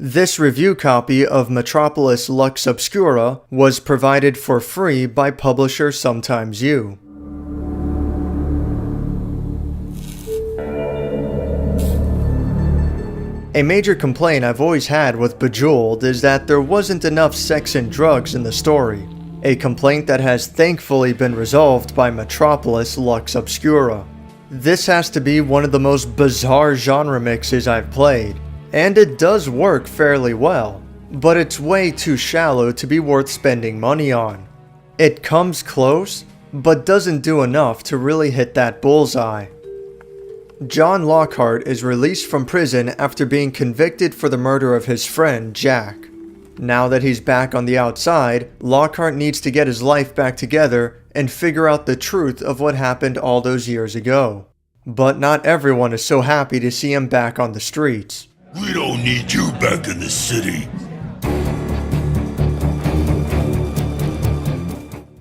This review copy of Metropolis Lux Obscura was provided for free by publisher Sometimes You. A major complaint I've always had with Bejeweled is that there wasn't enough sex and drugs in the story, a complaint that has thankfully been resolved by Metropolis Lux Obscura. This has to be one of the most bizarre genre mixes I've played, and it does work fairly well, but it's way too shallow to be worth spending money on. It comes close, but doesn't do enough to really hit that bullseye. John Lockhart is released from prison after being convicted for the murder of his friend, Jack. Now that he's back on the outside, Lockhart needs to get his life back together and figure out the truth of what happened all those years ago. But not everyone is so happy to see him back on the streets. We don't need you back in the city.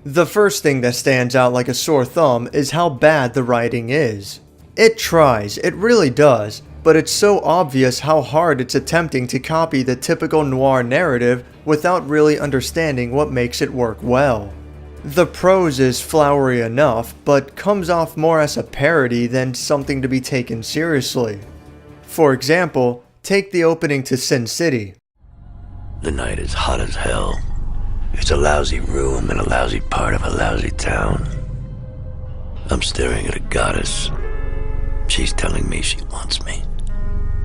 The first thing that stands out like a sore thumb is how bad the writing is. It tries, it really does, but it's so obvious how hard it's attempting to copy the typical noir narrative without really understanding what makes it work well. The prose is flowery enough, but comes off more as a parody than something to be taken seriously. For example, take the opening to Sin City. The night is hot as hell. It's a lousy room in a lousy part of a lousy town. I'm staring at a goddess. She's telling me she wants me.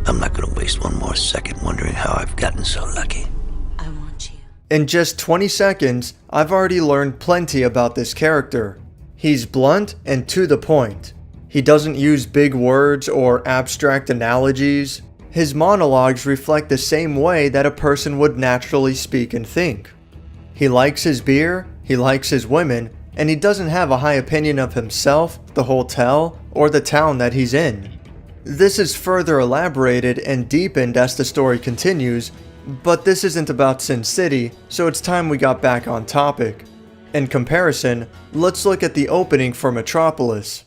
I'm not gonna waste one more second wondering how I've gotten so lucky. I want you. In just 20 seconds, I've already learned plenty about this character. He's blunt and to the point. He doesn't use big words or abstract analogies. His monologues reflect the same way that a person would naturally speak and think. He likes his beer, he likes his women, and he doesn't have a high opinion of himself, the hotel, or the town that he's in. This is further elaborated and deepened as the story continues, but this isn't about Sin City, so it's time we got back on topic. In comparison, let's look at the opening for Metropolis.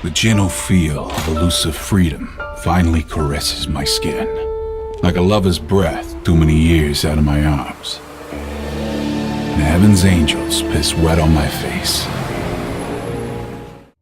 The gentle feel of elusive freedom finally caresses my skin. Like a lover's breath too many years out of my arms. And heaven's angels piss wet on my face.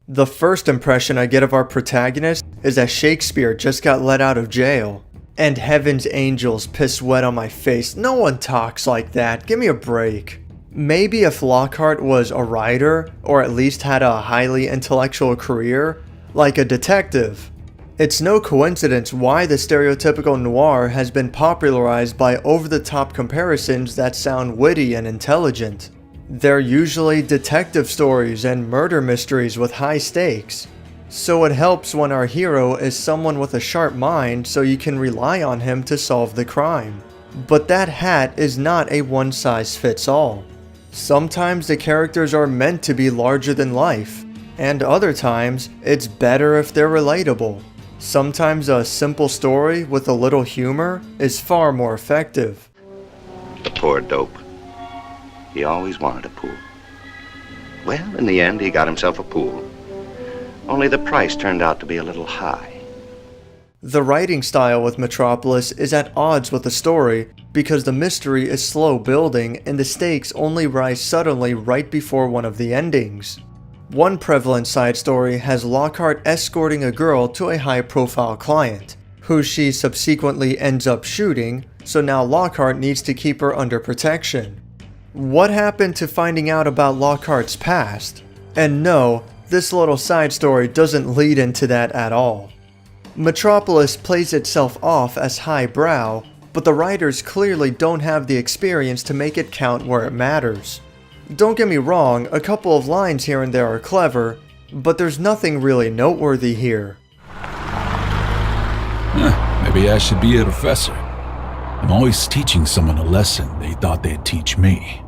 The first impression I get of our protagonist is that Shakespeare just got let out of jail. And heaven's angels piss wet on my face. No one talks like that. Give me a break. Maybe if Lockhart was a writer, or at least had a highly intellectual career, like a detective. It's no coincidence why the stereotypical noir has been popularized by over-the-top comparisons that sound witty and intelligent. They're usually detective stories and murder mysteries with high stakes. So it helps when our hero is someone with a sharp mind so you can rely on him to solve the crime. But that hat is not a one-size-fits-all. Sometimes the characters are meant to be larger than life, and other times it's better if they're relatable. Sometimes a simple story with a little humor is far more effective. The poor dope. He always wanted a pool. Well, in the end, he got himself a pool. Only the price turned out to be a little high. The writing style with Metropolis is at odds with the story because the mystery is slow building and the stakes only rise suddenly right before one of the endings. One prevalent side story has Lockhart escorting a girl to a high-profile client, who she subsequently ends up shooting, so now Lockhart needs to keep her under protection. What happened to finding out about Lockhart's past? And no, this little side story doesn't lead into that at all. Metropolis plays itself off as highbrow, but the writers clearly don't have the experience to make it count where it matters. Don't get me wrong, a couple of lines here and there are clever, but there's nothing really noteworthy here. Maybe I should be a professor. I'm always teaching someone a lesson they thought they'd teach me.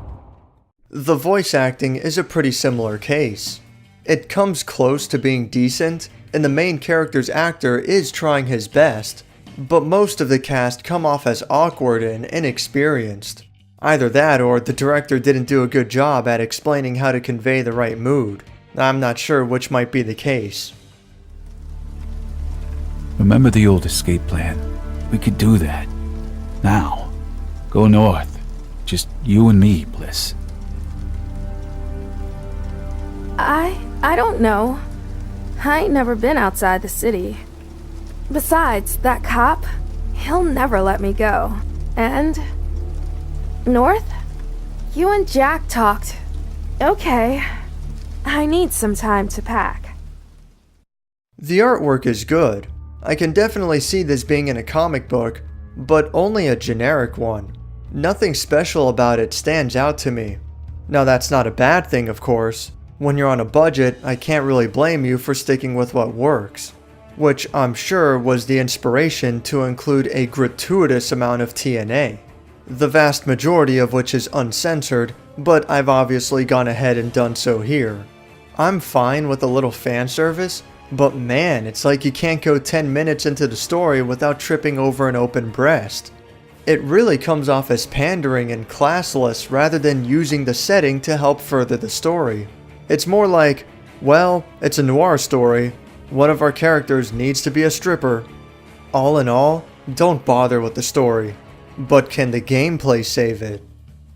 The voice acting is a pretty similar case. It comes close to being decent, and the main character's actor is trying his best, but most of the cast come off as awkward and inexperienced. Either that or the director didn't do a good job at explaining how to convey the right mood. I'm not sure which might be the case. Remember the old escape plan? We could do that. Now, go north. Just you and me, Bliss. I don't know. I ain't never been outside the city. Besides, that cop, he'll never let me go. And... north? You and Jack talked. Okay. I need some time to pack. The artwork is good. I can definitely see this being in a comic book, but only a generic one. Nothing special about it stands out to me. Now that's not a bad thing, of course. When you're on a budget, I can't really blame you for sticking with what works. Which I'm sure was the inspiration to include a gratuitous amount of TNA. The vast majority of which is uncensored, but I've obviously gone ahead and done so here. I'm fine with a little fan service, but man, it's like you can't go 10 minutes into the story without tripping over an open breast. It really comes off as pandering and classless rather than using the setting to help further the story. It's more like, well, it's a noir story. One of our characters needs to be a stripper. All in all, don't bother with the story. But can the gameplay save it?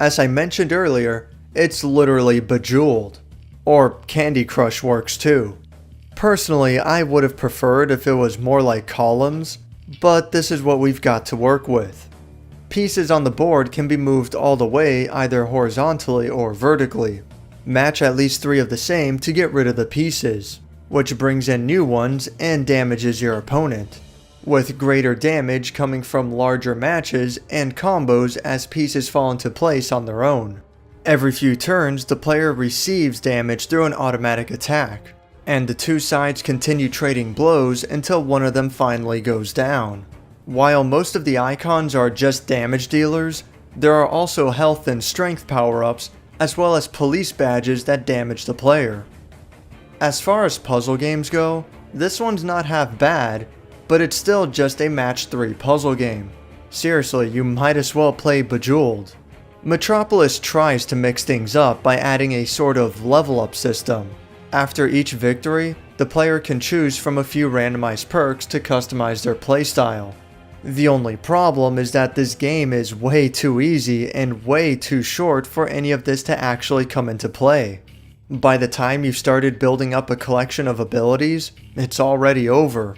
As I mentioned earlier, it's literally Bejeweled. Or Candy Crush works too. Personally, I would have preferred if it was more like Columns, but this is what we've got to work with. Pieces on the board can be moved all the way either horizontally or vertically. Match at least 3 of the same to get rid of the pieces, which brings in new ones and damages your opponent, with greater damage coming from larger matches and combos as pieces fall into place on their own. Every few turns, the player receives damage through an automatic attack, and the 2 sides continue trading blows until one of them finally goes down. While most of the icons are just damage dealers, there are also health and strength power-ups, as well as police badges that damage the player. As far as puzzle games go, this one's not half bad, but it's still just a match 3 puzzle game. Seriously, you might as well play Bejeweled. Metropolis tries to mix things up by adding a sort of level up system. After each victory, the player can choose from a few randomized perks to customize their playstyle. The only problem is that this game is way too easy and way too short for any of this to actually come into play. By the time you've started building up a collection of abilities, it's already over.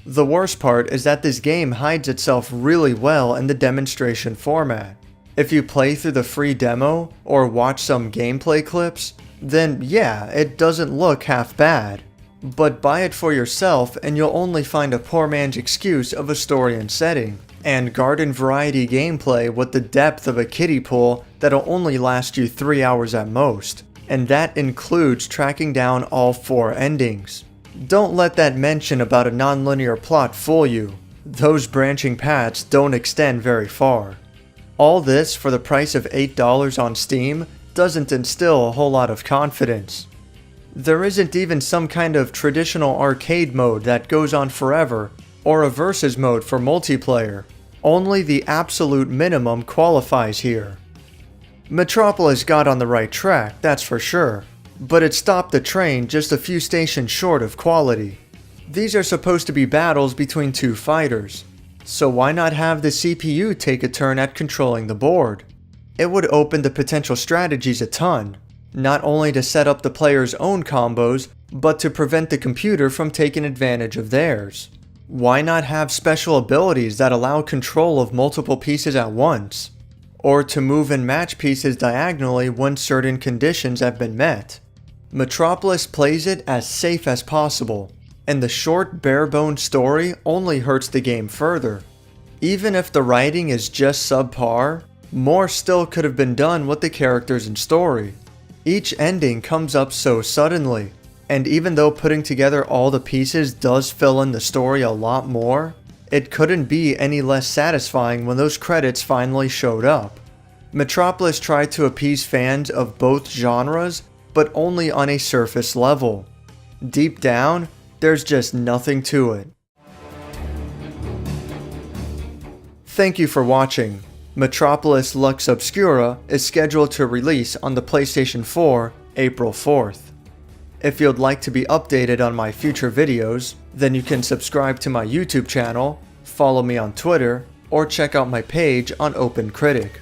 The worst part is that this game hides itself really well in the demonstration format. If you play through the free demo or watch some gameplay clips, then yeah, it doesn't look half bad. But buy it for yourself and you'll only find a poor man's excuse of a story and setting, and garden variety gameplay with the depth of a kiddie pool that'll only last you 3 hours at most, and that includes tracking down all 4 endings. Don't let that mention about a non-linear plot fool you. Those branching paths don't extend very far. All this for the price of $8 on Steam doesn't instill a whole lot of confidence. There isn't even some kind of traditional arcade mode that goes on forever, or a versus mode for multiplayer. Only the absolute minimum qualifies here. Metropolis got on the right track, that's for sure, but it stopped the train just a few stations short of quality. These are supposed to be battles between 2 fighters, so why not have the CPU take a turn at controlling the board? It would open the potential strategies a ton. Not only to set up the player's own combos, but to prevent the computer from taking advantage of theirs. Why not have special abilities that allow control of multiple pieces at once? Or to move and match pieces diagonally when certain conditions have been met? Metropolis plays it as safe as possible, and the short bare-bones story only hurts the game further. Even if the writing is just subpar, more still could have been done with the characters and story. Each ending comes up so suddenly, and even though putting together all the pieces does fill in the story a lot more, it couldn't be any less satisfying when those credits finally showed up. Metropolis tried to appease fans of both genres, but only on a surface level. Deep down, there's just nothing to it. Thank you for watching. Metropolis Lux Obscura is scheduled to release on the PlayStation 4 April 4th. If you'd like to be updated on my future videos, then you can subscribe to my YouTube channel, follow me on Twitter, or check out my page on Critic.